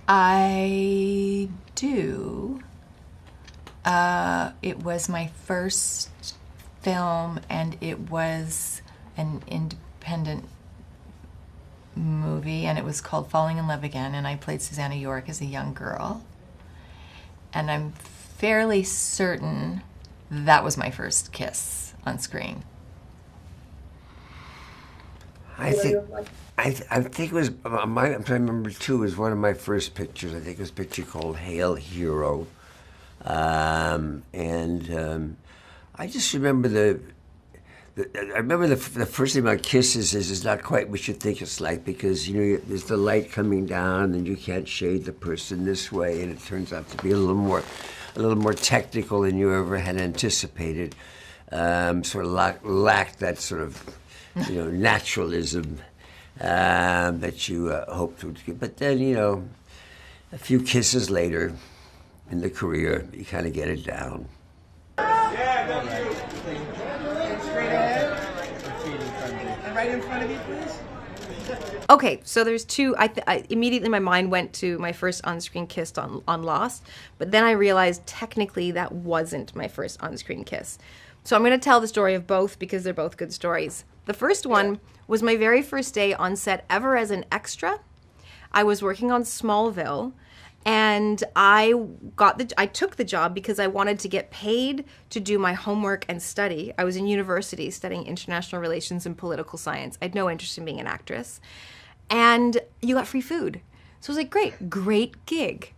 I do. It was my first film, and it was an independent movie, and it was called Falling in Love Again, and I played Susannah York as a young girl. And I'm fairly certain that was my first kiss on screen. I think I think it was I'm trying to remember too. It was one of my first pictures. I think it was a picture called "Hail Hero," and I just remember the first thing about kisses is not quite what you think it's like, because there's the light coming down and you can't shade the person this way, and it turns out to be a little more technical than you ever had anticipated. Sort of lacked that sort of naturalism that you hoped would get. But then a few kisses later in the career, you kind of get it down. Right in front of you, please. Okay, so there's two. I immediately my mind went to my first on-screen kiss on Lost, but then I realized technically that wasn't my first on-screen kiss. So I'm going to tell the story of both because they're both good stories. The first one was my very first day on set ever as an extra. I was working on Smallville, and I took the job because I wanted to get paid to do my homework and study. I was in university studying international relations and political science. I had no interest in being an actress. And you got free food. So I was like, great gig.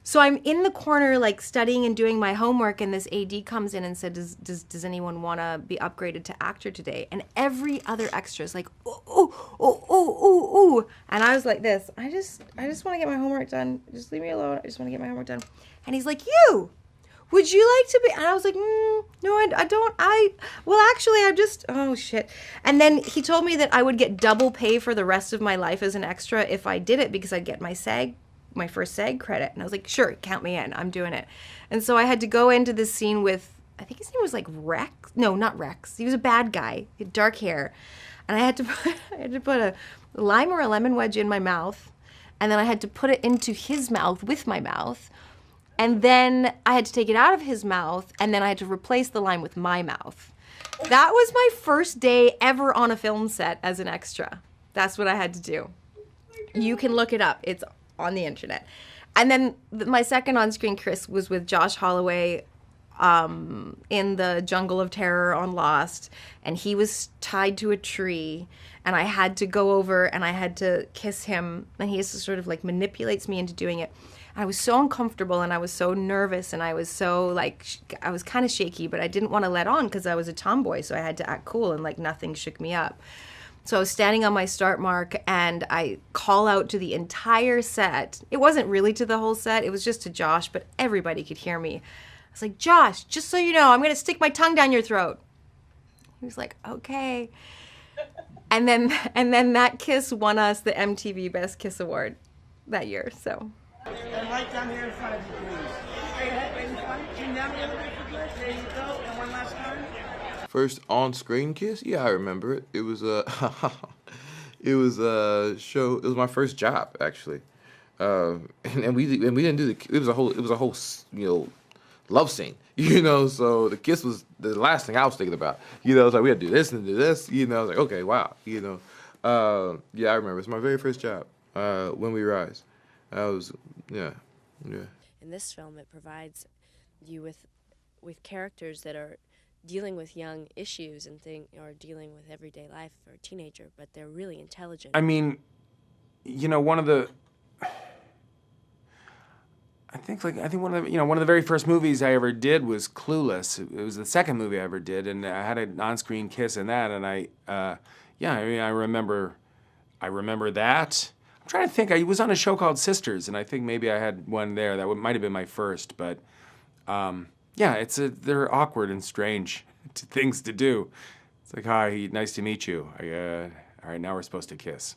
So I'm in the corner like studying and doing my homework, and this AD comes in and said, does anyone want to be upgraded to actor today? And every other extra is like, ooh. And I was like this, I just want to get my homework done. Just leave me alone. I just want to get my homework done. And he's like, would you like to be? And I was like, no, I don't. Well, actually, oh shit. And then he told me that I would get double pay for the rest of my life as an extra if I did it, because I'd get my first SAG credit. And I was like, sure, count me in. I'm doing it. And so I had to go into this scene with, I think his name was like Rex. No, not Rex. He was a bad guy. He had dark hair. And I had to put a lime or a lemon wedge in my mouth. And then I had to put it into his mouth with my mouth. And then I had to take it out of his mouth, and then I had to replace the lime with my mouth. That was my first day ever on a film set as an extra. That's what I had to do. You can look it up. It's on the internet. And then my second on-screen kiss was with Josh Holloway in the Jungle of Terror on Lost, and he was tied to a tree, and I had to go over and I had to kiss him, and he sort of like manipulates me into doing it. I was so uncomfortable, and I was so nervous, and I was so like, I was kind of shaky, but I didn't want to let on because I was a tomboy, so I had to act cool, and like nothing shook me up. So I was standing on my start mark, and I call out to the entire set. It wasn't really to the whole set, it was just to Josh, but everybody could hear me. I was like, Josh, just so you know, I'm going to stick my tongue down your throat. He was like, okay. And then that kiss won us the MTV Best Kiss Award that year, so. And right down here in front of you, please. Straight ahead, right in front. Chin down a little bit for good. There you go. And one last time. First on-screen kiss? Yeah, I remember it. It was a show. It was my first job, actually. And we didn't do it was a whole love scene. So the kiss was the last thing I was thinking about. It's like we had to do this and do this. I was like, okay, wow. Yeah, I remember. It's my very first job. When We Rise. I was, yeah. In this film, it provides you with characters that are dealing with young issues and or dealing with everyday life for a teenager, but they're really intelligent. I mean, one of the one of the very first movies I ever did was Clueless. It was the second movie I ever did, and I had an on-screen kiss in that, and I remember that. I'm trying to think. I was on a show called Sisters, and I think maybe I had one there. That might have been my first, but they're awkward and strange things to do. It's like, hi, nice to meet you. All right, now we're supposed to kiss.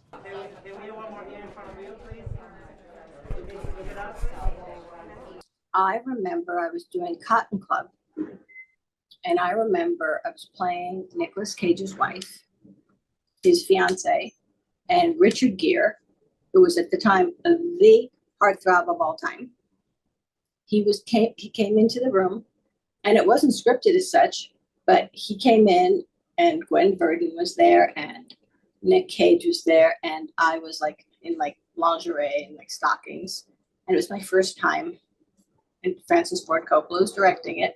I remember I was doing Cotton Club, and I remember I was playing Nicolas Cage's wife, his fiance, and Richard Gere, who was at the time the heartthrob of all time. He came into the room, and it wasn't scripted as such, but he came in, and Gwen Verdon was there, and Nick Cage was there, and I was like in like lingerie and like stockings, and it was my first time. And Francis Ford Coppola was directing it,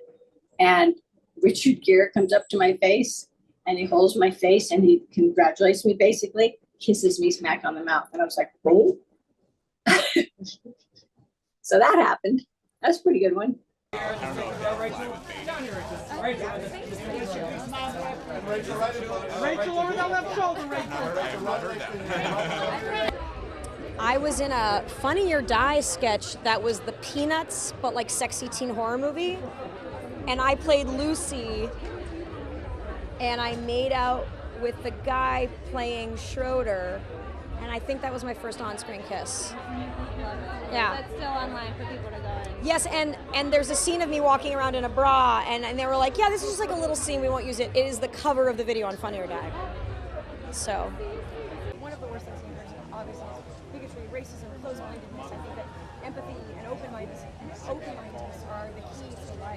and Richard Gere comes up to my face, and he holds my face, and he congratulates me, basically, kisses me smack on the mouth, and I was like, oh. So that happened. That's a pretty good one. Rachel, over that left shoulder, Rachel. I was in a Funny or Die sketch that was the Peanuts, but like sexy teen horror movie. And I played Lucy, and I made out with the guy playing Schroeder. And I think that was my first on-screen kiss. Yeah. That's still online for people to go in. Yes, and there's a scene of me walking around in a bra, and they were like, yeah, this is just like a little scene, we won't use it. It is the cover of the video on Funny or Die. So. One of the worst things in person, obviously, is bigotry, racism, closed-mindedness. I think that empathy and open-mindedness are the key to life.